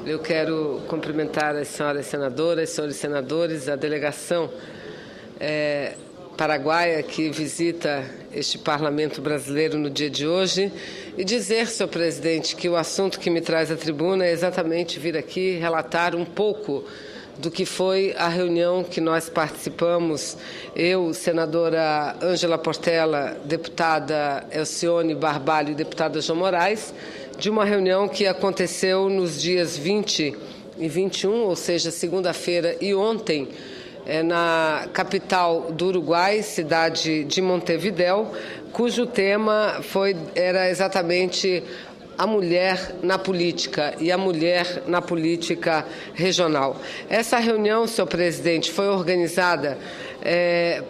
Eu quero cumprimentar as senhoras senadoras, senhores senadores, a delegação paraguaia que visita este parlamento brasileiro no dia de hoje e dizer, senhor presidente, que o assunto que me traz à tribuna é exatamente vir aqui relatar um pouco do que foi a reunião que nós participamos, eu, senadora Ângela Portela, deputada Elcione Barbalho e deputada João Moraes, de uma reunião que aconteceu nos dias 20 e 21, ou seja, segunda-feira e ontem, na capital do Uruguai, cidade de Montevidéu, cujo tema era exatamente a mulher na política e a mulher na política regional. Essa reunião, senhor presidente, foi organizada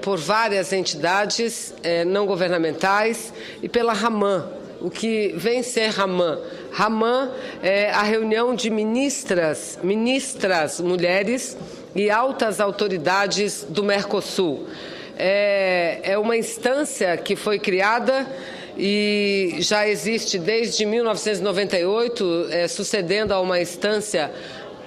por várias entidades não governamentais e pela RAMAN. O que vem ser RAMAN? RAMAN é a reunião de ministras mulheres e altas autoridades do Mercosul. É uma instância que foi criada e já existe desde 1998, sucedendo a uma instância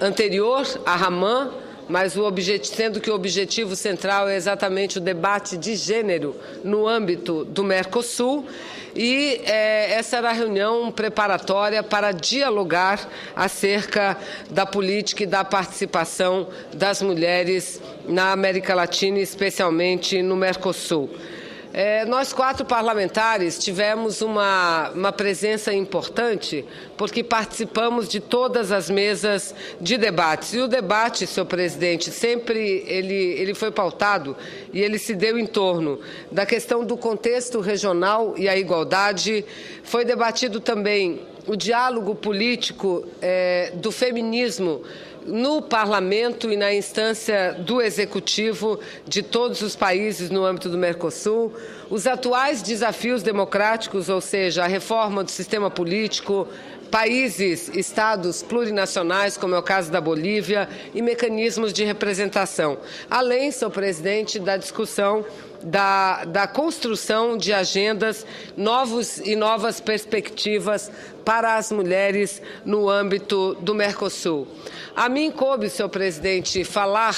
anterior à RAMAN, mas sendo que o objetivo central é exatamente o debate de gênero no âmbito do Mercosul. E essa era a reunião preparatória para dialogar acerca da política e da participação das mulheres na América Latina, especialmente no Mercosul. Nós, 4 parlamentares, tivemos uma presença importante porque participamos de todas as mesas de debates. E o debate, senhor presidente, sempre ele foi pautado e ele se deu em torno da questão do contexto regional e a igualdade. Foi debatido também o diálogo político do feminismo no parlamento e na instância do executivo de todos os países no âmbito do Mercosul, os atuais desafios democráticos, ou seja, a reforma do sistema político, países, estados plurinacionais, como é o caso da Bolívia, e mecanismos de representação. Além, senhor presidente, da discussão da construção de agendas, novas perspectivas para as mulheres no âmbito do Mercosul. A mim coube, senhor presidente, falar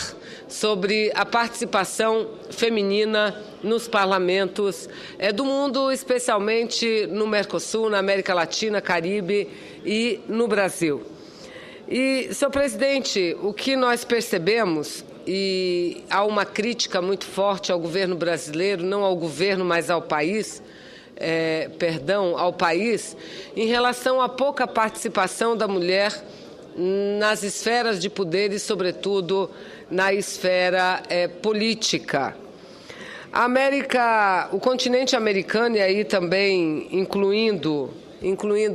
sobre a participação feminina nos parlamentos do mundo, especialmente no Mercosul, na América Latina, Caribe e no Brasil. E, senhor presidente, o que nós percebemos, e há uma crítica muito forte ao governo brasileiro, não ao governo, mas ao país, ao país, em relação à pouca participação da mulher nas esferas de poder e, sobretudo, na esfera política. O continente americano, e aí também incluindo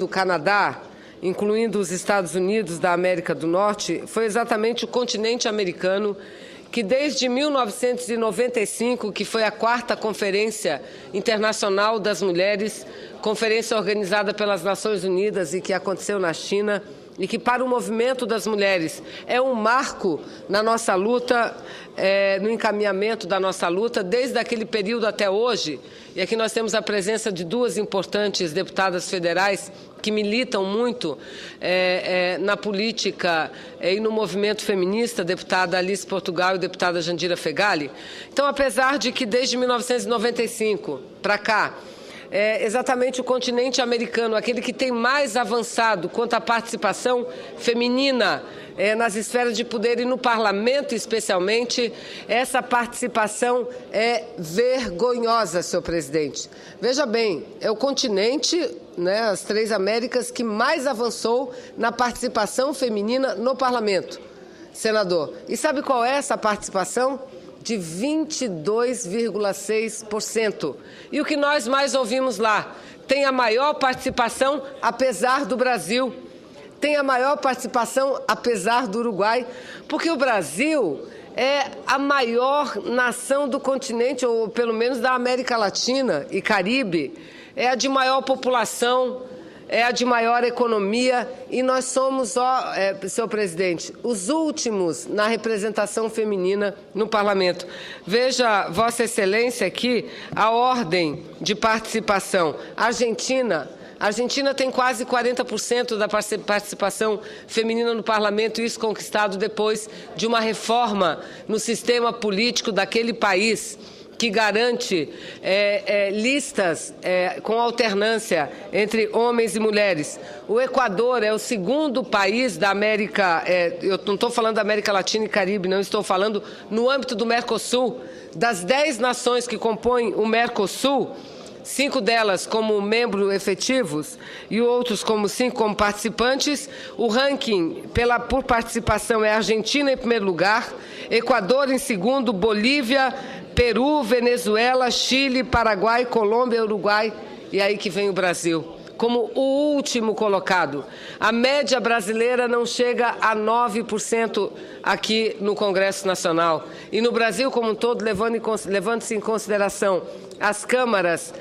o Canadá, incluindo os Estados Unidos da América do Norte, foi exatamente o continente americano que desde 1995, que foi a 4ª Conferência Internacional das Mulheres, conferência organizada pelas Nações Unidas e que aconteceu na China, e que para o movimento das mulheres é um marco na nossa luta, no encaminhamento da nossa luta, desde aquele período até hoje. E aqui nós temos a presença de 2 importantes deputadas federais que militam muito na política e no movimento feminista, a deputada Alice Portugal e a deputada Jandira Fegali. Então, apesar de que desde 1995 para cá, exatamente o continente americano, aquele que tem mais avançado quanto à participação feminina nas esferas de poder e no parlamento especialmente, essa participação é vergonhosa, senhor presidente. Veja bem, é o continente, as 3 Américas, que mais avançou na participação feminina no parlamento, senador. E sabe qual é essa participação? De 22,6%. E o que nós mais ouvimos lá? Tem a maior participação, apesar do Brasil. Tem a maior participação, apesar do Uruguai. Porque o Brasil é a maior nação do continente, ou pelo menos da América Latina e Caribe. É a de maior população, é a de maior economia, e nós somos, senhor presidente, os últimos na representação feminina no parlamento. Veja, Vossa Excelência, aqui a ordem de participação: Argentina, A Argentina tem quase 40% da participação feminina no parlamento, isso conquistado depois de uma reforma no sistema político daquele país, que garante listas com alternância entre homens e mulheres. O Equador é o segundo país da América, eu não estou falando da América Latina e Caribe, não, estou falando no âmbito do Mercosul. Das 10 nações que compõem o Mercosul, 5 delas como membros efetivos e outros como 5 como participantes, o ranking por participação é Argentina em primeiro lugar, Equador em segundo, Bolívia, Peru, Venezuela, Chile, Paraguai, Colômbia, Uruguai e aí que vem o Brasil como o último colocado. A média brasileira não chega a 9% aqui no Congresso Nacional. E no Brasil como um todo, levando-se em consideração as câmaras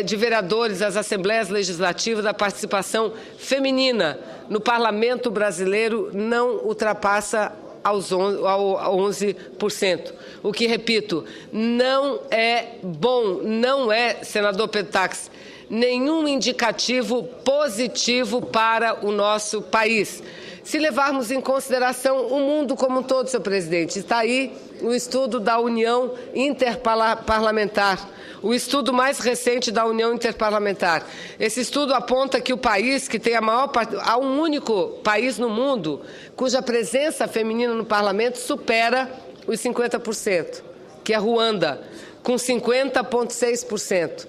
de vereadores, as assembleias legislativas, a participação feminina no parlamento brasileiro não ultrapassa aos 11%. O que, repito, não é bom, não é, senador Pedro Táxi, nenhum indicativo positivo para o nosso país. Se levarmos em consideração o mundo como um todo, senhor presidente, está aí o estudo da União Interparlamentar, o estudo mais recente da União Interparlamentar. Esse estudo aponta que o país que tem há um único país no mundo cuja presença feminina no parlamento supera os 50%, que é Ruanda, com 50,6%.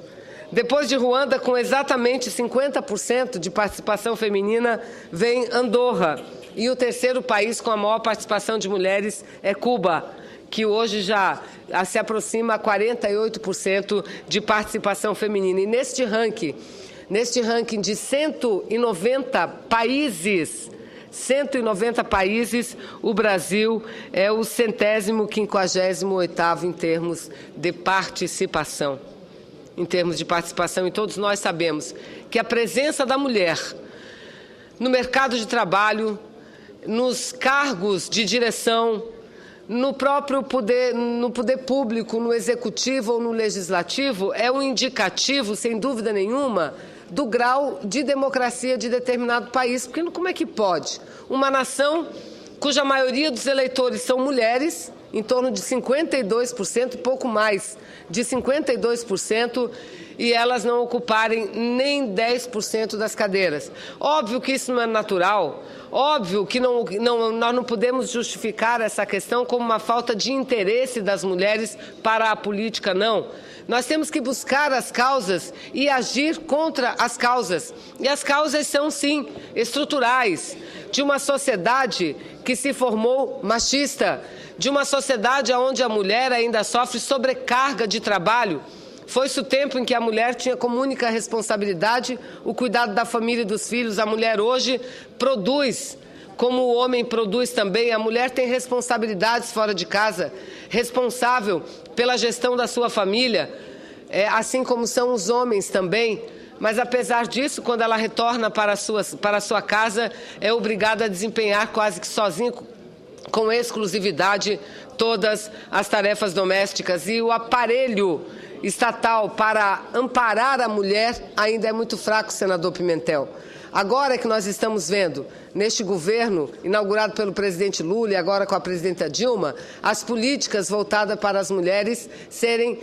Depois de Ruanda, com exatamente 50% de participação feminina, vem Andorra. E o terceiro país com a maior participação de mulheres é Cuba, que hoje já se aproxima a 48% de participação feminina. E neste ranking de 190 países, o Brasil é o 158º em termos de participação. Em termos de participação, e todos nós sabemos que a presença da mulher no mercado de trabalho, nos cargos de direção, no próprio poder, no poder público, no executivo ou no legislativo, é um indicativo, sem dúvida nenhuma, do grau de democracia de determinado país. Porque como é que pode uma nação cuja maioria dos eleitores são mulheres, em torno de 52%, pouco mais de 52%, e elas não ocuparem nem 10% das cadeiras. Óbvio que isso não é natural, óbvio que nós não podemos justificar essa questão como uma falta de interesse das mulheres para a política, não. Nós temos que buscar as causas e agir contra as causas. E as causas são, sim, estruturais, de uma sociedade que se formou machista, de uma sociedade onde a mulher ainda sofre sobrecarga de trabalho. Foi-se o tempo em que a mulher tinha como única responsabilidade o cuidado da família e dos filhos. A mulher hoje produz, como o homem produz também. A mulher tem responsabilidades fora de casa, responsável pela gestão da sua família, assim como são os homens também. Mas, apesar disso, quando ela retorna para a sua casa, é obrigada a desempenhar quase que sozinha, com exclusividade, todas as tarefas domésticas. E o aparelho estatal para amparar a mulher ainda é muito fraco, senador Pimentel. Agora é que nós estamos vendo, neste governo, inaugurado pelo presidente Lula e agora com a presidenta Dilma, as políticas voltadas para as mulheres serem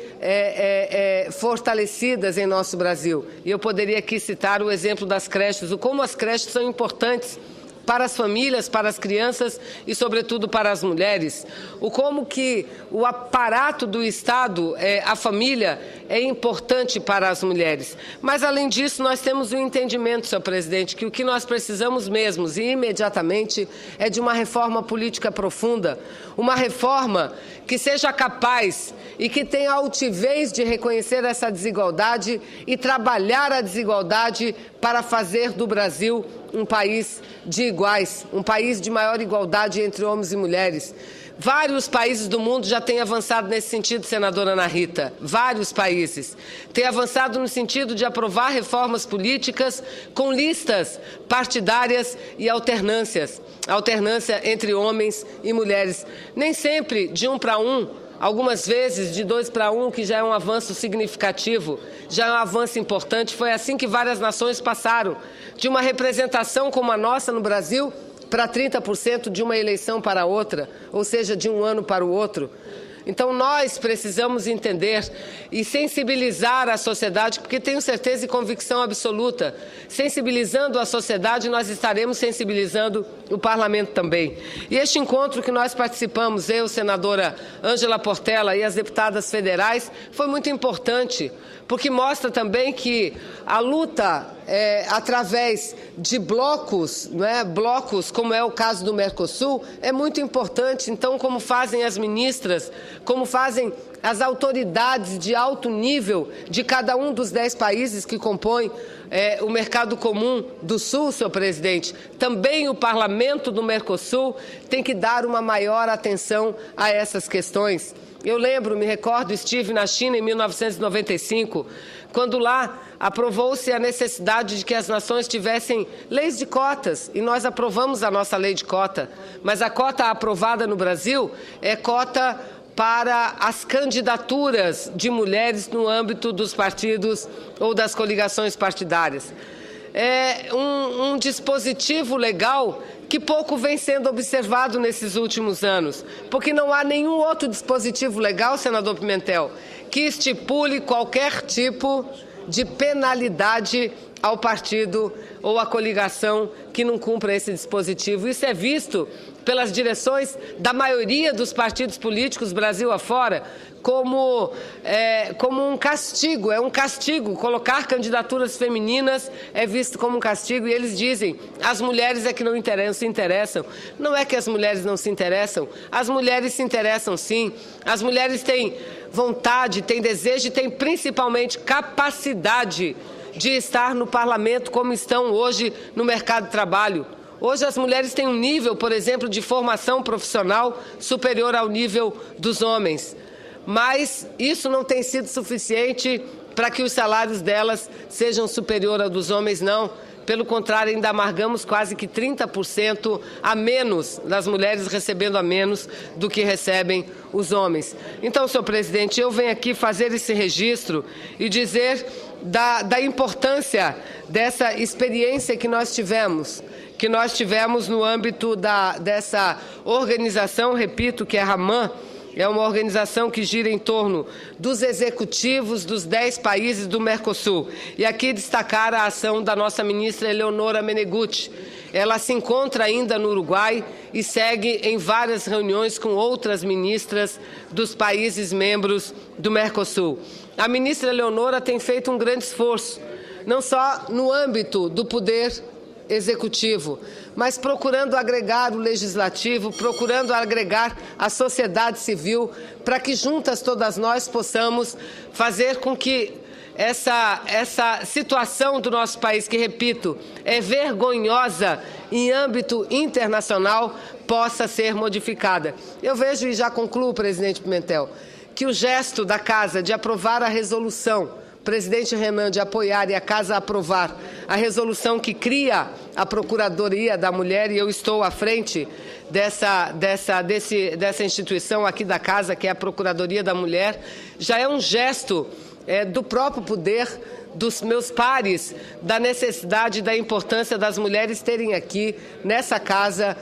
fortalecidas em nosso Brasil. E eu poderia aqui citar o exemplo das creches, o como as creches são importantes para as famílias, para as crianças e, sobretudo, para as mulheres. O como que o aparato do Estado, a família, é importante para as mulheres. Mas, além disso, nós temos o entendimento, senhor presidente, que o que nós precisamos mesmo e imediatamente é de uma reforma política profunda, uma reforma que seja capaz e que tenha a altivez de reconhecer essa desigualdade e trabalhar a desigualdade para fazer do Brasil um país de iguais, um país de maior igualdade entre homens e mulheres. Vários países do mundo já têm avançado nesse sentido, senadora Ana Rita. Vários países têm avançado no sentido de aprovar reformas políticas com listas partidárias e alternância entre homens e mulheres. Nem sempre de 1 para 1, algumas vezes de 2 para 1, que já é um avanço significativo, já é um avanço importante. Foi assim que várias nações passaram de uma representação como a nossa no Brasil para 30% de uma eleição para outra, ou seja, de um ano para o outro. Então, nós precisamos entender e sensibilizar a sociedade, porque tenho certeza e convicção absoluta, sensibilizando a sociedade, nós estaremos sensibilizando o Parlamento também. E este encontro que nós participamos, eu, senadora Ângela Portela e as deputadas federais, foi muito importante, porque mostra também que a luta através de blocos, blocos, como é o caso do Mercosul, é muito importante. Então, como fazem as ministras, como fazem as autoridades de alto nível de cada um dos 10 países que compõem o Mercado Comum do Sul, senhor presidente, também o Parlamento do Mercosul tem que dar uma maior atenção a essas questões. Eu me recordo, estive na China em 1995, quando lá aprovou-se a necessidade de que as nações tivessem leis de cotas, e nós aprovamos a nossa lei de cota, mas a cota aprovada no Brasil é cota para as candidaturas de mulheres no âmbito dos partidos ou das coligações partidárias. É um dispositivo legal que pouco vem sendo observado nesses últimos anos, porque não há nenhum outro dispositivo legal, senador Pimentel, que estipule qualquer tipo de penalidade ao partido ou à coligação que não cumpra esse dispositivo. Isso é visto pelas direções da maioria dos partidos políticos Brasil afora como um castigo, é um castigo. Colocar candidaturas femininas é visto como um castigo, e eles dizem, as mulheres é que não se interessam. Não é que as mulheres não se interessam, as mulheres se interessam sim, as mulheres têm vontade, têm desejo e têm principalmente capacidade de estar no parlamento como estão hoje no mercado de trabalho. Hoje as mulheres têm um nível, por exemplo, de formação profissional superior ao nível dos homens. Mas isso não tem sido suficiente para que os salários delas sejam superiores aos dos homens, não. Pelo contrário, ainda amargamos quase que 30% a menos, das mulheres recebendo a menos do que recebem os homens. Então, senhor presidente, eu venho aqui fazer esse registro e dizer da importância dessa experiência que nós tivemos no âmbito dessa organização, repito, que é a Raman. É uma organização que gira em torno dos executivos dos 10 países do Mercosul. E aqui destacar a ação da nossa ministra Eleonora Meneguzzi. Ela se encontra ainda no Uruguai e segue em várias reuniões com outras ministras dos países membros do Mercosul. A ministra Eleonora tem feito um grande esforço, não só no âmbito do poder executivo, mas procurando agregar o legislativo, procurando agregar a sociedade civil, para que juntas todas nós possamos fazer com que essa situação do nosso país, que, repito, é vergonhosa em âmbito internacional, possa ser modificada. Eu vejo, e já concluo, presidente Pimentel, que o gesto da Casa de aprovar a resolução, presidente Renan, de apoiar e a Casa aprovar a resolução que cria a Procuradoria da Mulher, e eu estou à frente dessa instituição aqui da Casa, que é a Procuradoria da Mulher, já é um gesto do próprio poder dos meus pares, da necessidade e da importância das mulheres terem aqui, nessa Casa,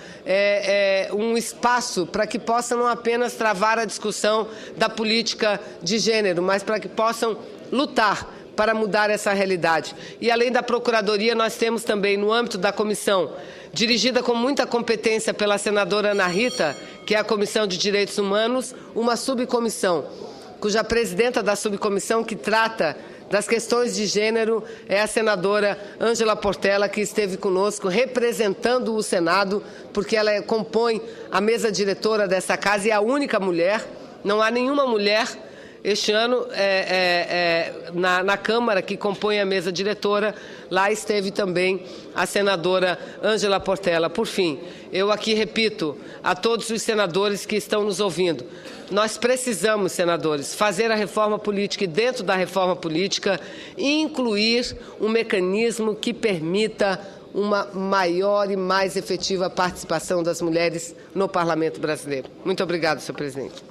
um espaço para que possam não apenas travar a discussão da política de gênero, mas para que possam lutar para mudar essa realidade. E além da Procuradoria, nós temos também, no âmbito da comissão, dirigida com muita competência pela senadora Ana Rita, que é a Comissão de Direitos Humanos, uma subcomissão, cuja presidenta da subcomissão que trata das questões de gênero é a senadora Ângela Portela, que esteve conosco representando o Senado, porque ela compõe a mesa diretora dessa Casa e é a única mulher, não há nenhuma mulher este ano, na Câmara, que compõe a mesa diretora, lá esteve também a senadora Ângela Portela. Por fim, eu aqui repito a todos os senadores que estão nos ouvindo, nós precisamos, senadores, fazer a reforma política e, dentro da reforma política, incluir um mecanismo que permita uma maior e mais efetiva participação das mulheres no Parlamento brasileiro. Muito obrigado, senhor presidente.